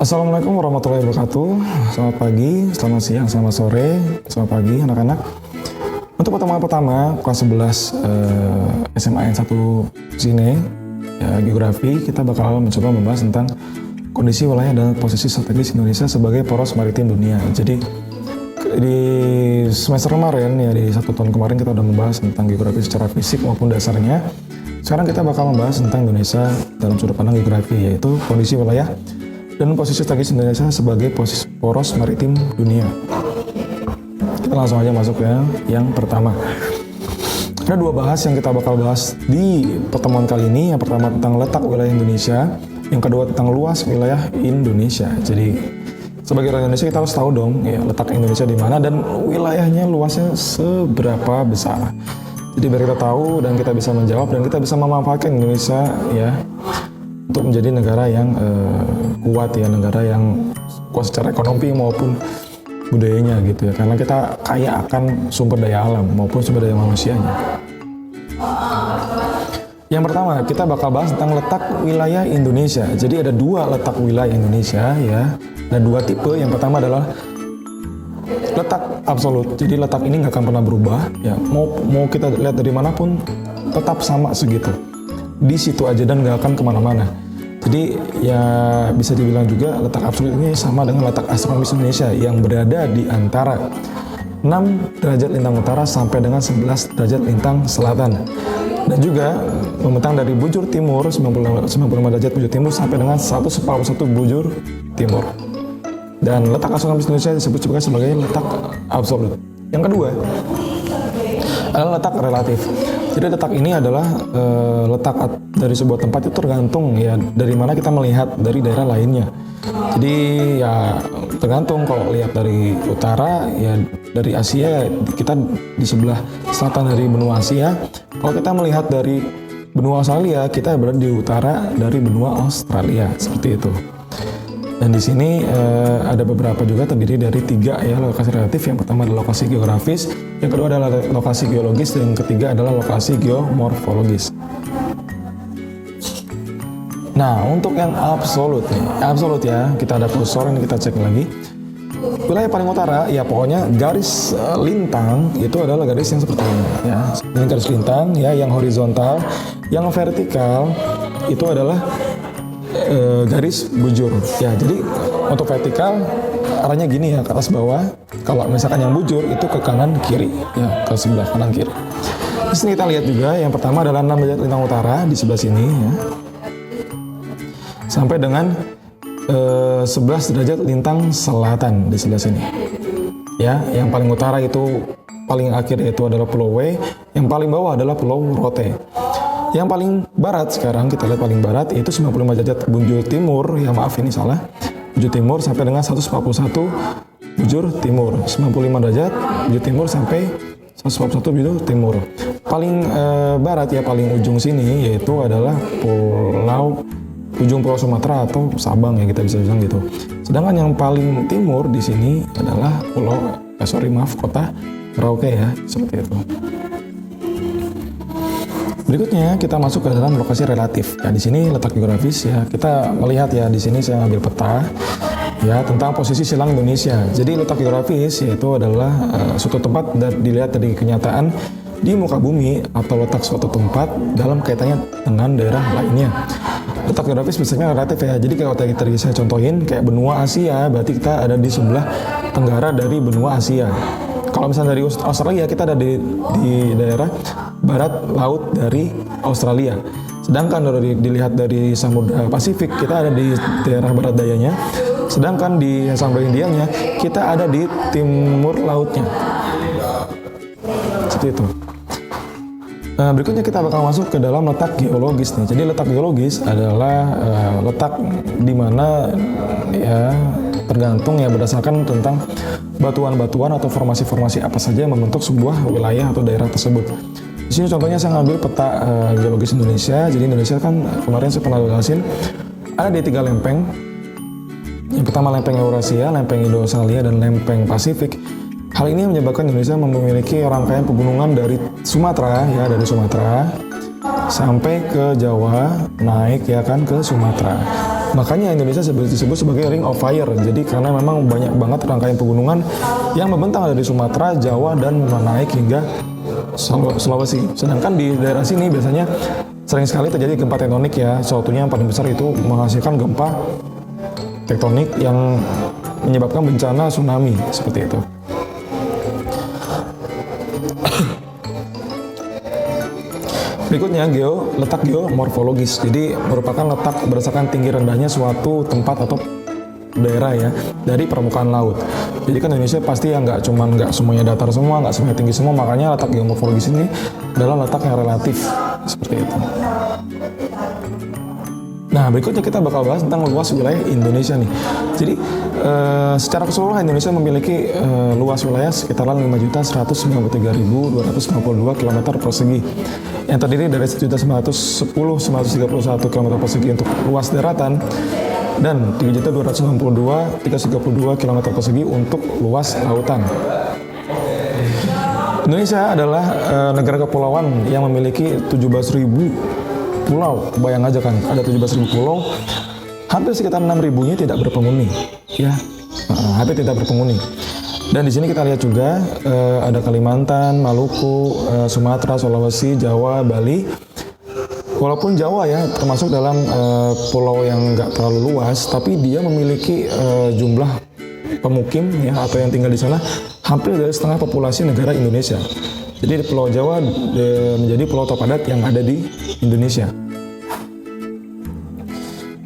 Assalamualaikum warahmatullahi wabarakatuh. Selamat pagi, selamat siang, selamat sore, selamat pagi anak-anak. Untuk pertemuan pertama kelas 11 SMA N1 sini ya, geografi, kita bakal mencoba membahas tentang kondisi wilayah dan posisi strategis Indonesia sebagai poros maritim dunia. Jadi di semester kemarin ya, di 1 tahun kemarin kita udah membahas tentang geografi secara fisik maupun dasarnya. Sekarang kita bakal membahas tentang Indonesia dalam sudut pandang geografi, yaitu kondisi wilayah dan posisi strategis Indonesia sebagai posisi poros maritim dunia. Kita langsung aja masuk ya yang pertama. Ada dua bahas yang kita bakal bahas di pertemuan kali ini. Yang pertama tentang letak wilayah Indonesia, yang kedua tentang luas wilayah Indonesia. Jadi sebagai orang Indonesia kita harus tahu dong ya letak Indonesia di mana dan wilayahnya luasnya seberapa besar. Jadi biar kita tahu dan kita bisa menjawab dan kita bisa memanfaatkan Indonesia ya untuk menjadi negara yang kuat ya, negara yang kuat secara ekonomi maupun budayanya gitu ya, karena kita kaya akan sumber daya alam maupun sumber daya manusianya. Yang pertama kita bakal bahas tentang letak wilayah Indonesia. Jadi ada dua letak wilayah Indonesia ya, dan dua tipe. Yang pertama adalah letak absolut. Jadi letak ini nggak akan pernah berubah ya, mau kita lihat dari manapun tetap sama segitu di situ aja dan nggak akan kemana-mana. Jadi ya bisa dibilang juga letak absolut ini sama dengan letak astronomis Indonesia yang berada di antara 6 derajat lintang utara sampai dengan 11 derajat lintang selatan, dan juga membentang dari bujur timur 95 derajat bujur timur sampai dengan 141 bujur timur. Dan letak astronomis Indonesia disebut juga sebagai letak absolut. Yang kedua adalah letak relatif. Jadi letak ini adalah letak dari sebuah tempat itu tergantung ya dari mana kita melihat dari daerah lainnya. Jadi ya tergantung, kalau lihat dari utara ya dari Asia kita di sebelah selatan dari benua Asia. Kalau kita melihat dari benua Australia kita berada di utara dari benua Australia, seperti itu. Dan di sini ada beberapa juga terdiri dari 3 ya lokasi relatif. Yang pertama adalah lokasi geografis, yang kedua adalah lokasi geologis, dan yang ketiga adalah lokasi geomorfologis. Nah, untuk yang absolut nih, absolut ya, kita ada kursor ini kita cek lagi. Wilayah paling utara ya pokoknya garis lintang itu adalah garis yang seperti ini ya. Ini garis lintang ya, yang horizontal, yang vertikal itu adalah garis bujur ya. Jadi untuk vertikal arahnya gini ya, ke atas bawah. Kalau misalkan yang bujur itu ke kanan kiri ya, ke sebelah kanan kiri. Di sini kita lihat juga yang pertama adalah 6 derajat lintang utara di sebelah sini ya, sampai dengan 11 derajat lintang selatan di sebelah sini ya. Yang paling utara itu paling akhir yaitu adalah Pulau W, yang paling bawah adalah Pulau Rote. Yang paling barat sekarang kita lihat paling barat yaitu 95 derajat bujur timur ya, maaf ini salah, bujur timur sampai dengan 141 bujur timur, 95 derajat bujur timur sampai 141 bujur timur. Paling barat ya, paling ujung sini yaitu adalah ujung Pulau Sumatera atau Sabang ya, kita bisa bilang gitu. Sedangkan yang paling timur di sini adalah kota Merauke ya, seperti itu. Berikutnya kita masuk ke dalam lokasi relatif. Ya di sini letak geografis ya. Kita melihat ya di sini saya ambil peta ya tentang posisi silang Indonesia. Jadi letak geografis yaitu adalah suatu tempat dilihat dari kenyataan di muka bumi atau letak suatu tempat dalam kaitannya dengan daerah lainnya. Letak geografis biasanya relatif ya. Jadi kalau tadi saya contohin kayak benua Asia, berarti kita ada di sebelah tenggara dari benua Asia. Kalau misalnya dari Australia kita ada di daerah barat laut dari Australia. Sedangkan dilihat dari Samudra Pasifik kita ada di daerah barat dayanya. Sedangkan di Samudra Indianya kita ada di timur lautnya. Seperti itu. Berikutnya kita bakal masuk ke dalam letak geologis nih. Jadi letak geologis adalah letak di mana ya tergantung ya berdasarkan tentang batuan-batuan atau formasi-formasi apa saja yang membentuk sebuah wilayah atau daerah tersebut. Di sini contohnya saya ngambil peta geologis Indonesia. Jadi Indonesia kan kemarin saya pernah jelasin ada di 3 lempeng. Yang pertama lempeng Eurasia, lempeng Indo-Australia, dan lempeng Pasifik. Hal ini menyebabkan Indonesia memiliki rangkaian pegunungan dari Sumatera ya, dari Sumatera sampai ke Jawa, naik ya kan ke Sumatera. Makanya Indonesia disebut sebagai Ring of Fire. Jadi karena memang banyak banget rangkaian pegunungan yang membentang dari Sumatera, Jawa, dan menaik hingga Sulawesi. Sedangkan di daerah sini biasanya sering sekali terjadi gempa tektonik ya. Suatunya yang paling besar itu menghasilkan gempa tektonik yang menyebabkan bencana tsunami seperti itu. Berikutnya letak geomorfologis. Jadi merupakan letak berdasarkan tinggi rendahnya suatu tempat atau daerah ya dari permukaan laut. Jadi kan Indonesia pasti ya nggak semuanya datar semua, nggak semuanya tinggi semua. Makanya letak geomorfologis ini adalah letak yang relatif seperti itu. Nah, berikutnya kita bakal bahas tentang luas wilayah Indonesia nih. Jadi, secara keseluruhan Indonesia memiliki luas wilayah sekitaran 5.193.252 km persegi yang terdiri dari 1.910.931 km persegi untuk luas daratan dan 3.262.332 km persegi untuk luas lautan. Indonesia adalah negara kepulauan yang memiliki 17.000 pulau. Bayang aja kan, ada 17.000 pulau, hampir sekitar 6.000-nya tidak berpenghuni ya, hampir tidak berpenghuni. Dan di sini kita lihat juga ada Kalimantan, Maluku, Sumatera, Sulawesi, Jawa, Bali. Walaupun Jawa ya termasuk dalam pulau yang nggak terlalu luas, tapi dia memiliki jumlah pemukim ya atau yang tinggal di sana hampir dari setengah populasi negara Indonesia. Jadi Pulau Jawa menjadi pulau terpadat yang ada di Indonesia.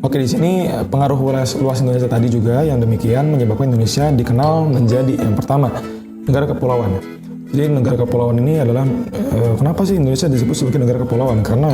Oke, di sini pengaruh luas Indonesia tadi juga yang demikian menyebabkan Indonesia dikenal menjadi yang pertama negara kepulauan. Jadi negara kepulauan ini adalah kenapa sih Indonesia disebut sebagai negara kepulauan? Karena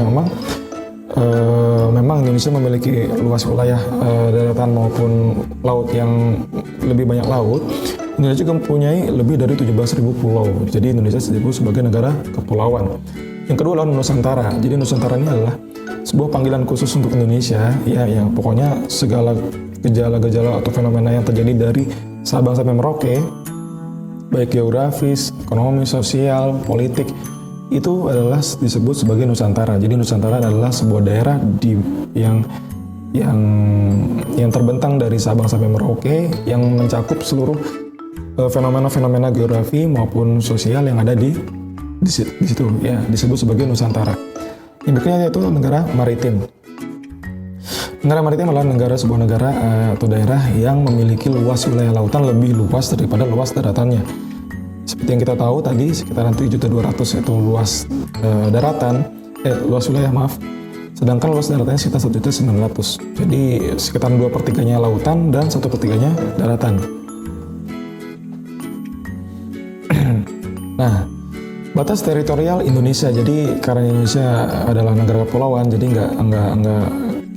memang Indonesia memiliki luas wilayah daratan maupun laut yang lebih banyak laut. Indonesia juga mempunyai lebih dari 17.000 pulau. Jadi Indonesia disebut sebagai negara kepulauan. Yang kedua adalah Nusantara. Jadi Nusantara ini adalah sebuah panggilan khusus untuk Indonesia ya, yang pokoknya segala gejala-gejala atau fenomena yang terjadi dari Sabang sampai Merauke, baik geografis, ekonomi, sosial, politik, itu adalah disebut sebagai Nusantara. Jadi Nusantara adalah sebuah daerah yang terbentang dari Sabang sampai Merauke yang mencakup seluruh fenomena-fenomena geografi maupun sosial yang ada di situ ya, disebut sebagai Nusantara. Yang berikutnya yaitu negara maritim. Negara maritim adalah sebuah negara atau daerah yang memiliki luas wilayah lautan lebih luas daripada luas daratannya. Seperti yang kita tahu tadi sekitaran 7.200 itu luas luas wilayah sedangkan luas daratannya sekitar 1.900. Jadi sekitar 2/3-nya lautan dan 1/3-nya daratan. Nah, batas teritorial Indonesia. Jadi karena Indonesia adalah negara kepulauan, jadi nggak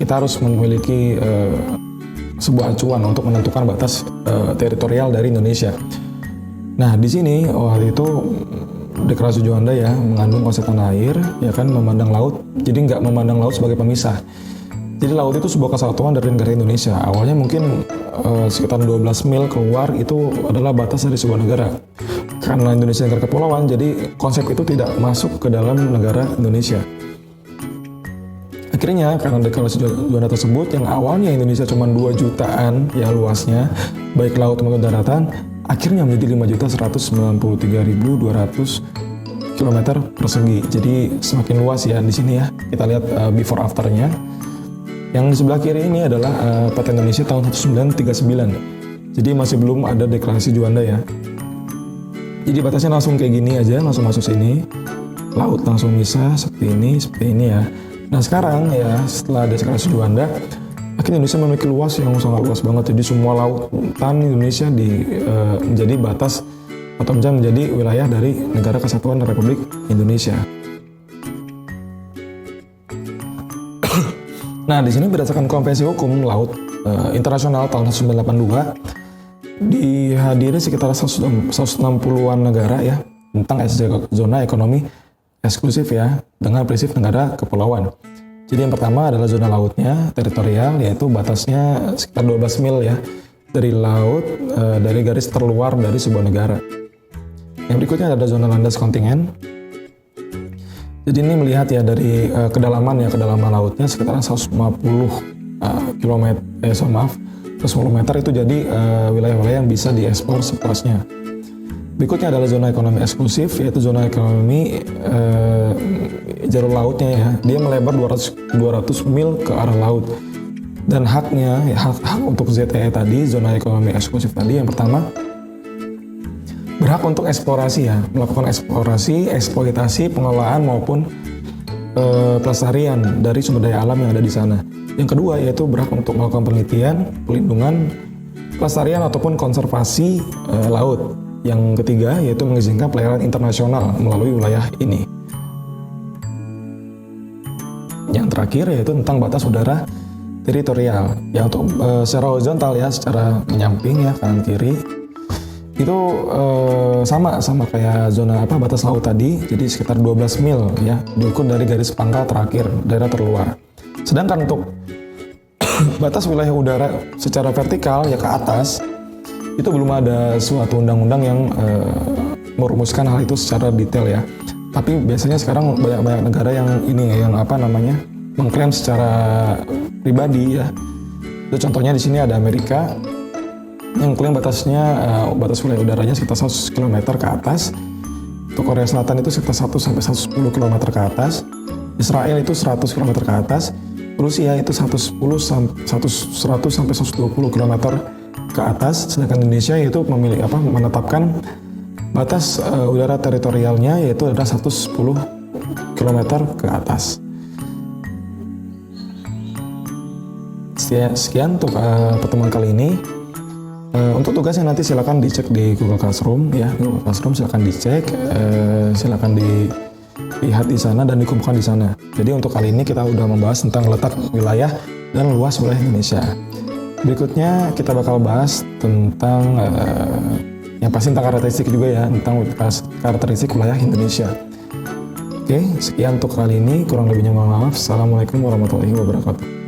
kita harus memiliki sebuah acuan untuk menentukan batas teritorial dari Indonesia. Nah, di sini waktu itu Deklarasi Juanda ya mengandung konsep tanah air, ya kan, memandang laut. Jadi nggak memandang laut sebagai pemisah. Jadi laut itu sebuah kesatuan dari negara Indonesia. Awalnya mungkin sekitar 12 mil keluar itu adalah batas dari sebuah negara. Karena Indonesia negara kepulauan, jadi konsep itu tidak masuk ke dalam negara Indonesia. Akhirnya karena Deklarasi Juanda tersebut yang awalnya Indonesia cuma 2 jutaan ya luasnya, baik laut maupun daratan, akhirnya menjadi 5.193.200 km persegi. Jadi semakin luas ya di sini ya. Kita lihat before afternya. Yang di sebelah kiri ini adalah peta Indonesia tahun 1939. Jadi masih belum ada Deklarasi Juanda ya. Jadi batasnya langsung kayak gini aja, langsung masuk sini. Laut langsung bisa seperti ini ya. Nah sekarang ya setelah Deklarasi Juanda, akhirnya Indonesia memiliki luas yang sangat luas banget. Jadi semua lautan Indonesia menjadi batas atau menjadi wilayah dari Negara Kesatuan Republik Indonesia. Nah, di sini berdasarkan Konvensi Hukum Laut Internasional tahun 1982 dihadiri sekitar 160-an negara ya tentang zona ekonomi eksklusif ya dengan prinsip negara kepulauan. Jadi yang pertama adalah zona lautnya, teritorial, yaitu batasnya sekitar 12 mil ya dari laut, dari garis terluar dari sebuah negara. Yang berikutnya ada zona landas kontinen. Jadi ini melihat ya dari kedalaman lautnya sekitar 150 km, 150 meter itu jadi wilayah-wilayah yang bisa dieksplor sepuasnya. Berikutnya adalah zona ekonomi eksklusif, yaitu zona ekonomi jalur lautnya ya. Dia melebar 200 mil ke arah laut. Dan haknya, ya, hak untuk ZEE tadi, zona ekonomi eksklusif tadi, yang pertama berhak untuk eksplorasi ya, melakukan eksplorasi, eksploitasi, pengelolaan maupun pelestarian dari sumber daya alam yang ada di sana. Yang kedua yaitu berhak untuk melakukan penelitian, pelindungan, pelestarian ataupun konservasi laut. Yang ketiga yaitu mengizinkan pelayaran internasional melalui wilayah ini. Yang terakhir yaitu tentang batas udara teritorial. Ya untuk secara horizontal ya, secara menyamping ya, kanan kiri itu sama kayak zona batas laut tadi, jadi sekitar 12 mil ya, diukur dari garis pangkal terakhir, daerah terluar. Sedangkan untuk batas wilayah udara secara vertikal ya ke atas, itu belum ada suatu undang-undang yang merumuskan hal itu secara detail ya. Tapi biasanya sekarang banyak negara yang mengklaim secara pribadi ya. Itu contohnya di sini ada Amerika yang klaim batas wilayah udaranya sekitar 100 km ke atas. Untuk Korea Selatan itu sekitar 1 sampai 110 km ke atas. Israel itu 100 km ke atas. Rusia itu 100 sampai 120 km ke atas, sedangkan Indonesia itu menetapkan batas udara teritorialnya yaitu ada 110 km ke atas. Sekian untuk pertemuan kali ini. Untuk tugasnya nanti silakan dicek di Google Classroom ya, Google Classroom silakan dicek, silakan dilihat di sana dan dikumpulkan di sana. Jadi untuk kali ini kita udah membahas tentang letak wilayah dan luas wilayah Indonesia. Berikutnya kita bakal bahas tentang yang pasti tentang karakteristik juga ya, tentang karakteristik wilayah Indonesia. Oke, sekian untuk kali ini, kurang lebihnya mohon maaf. Assalamualaikum warahmatullahi wabarakatuh.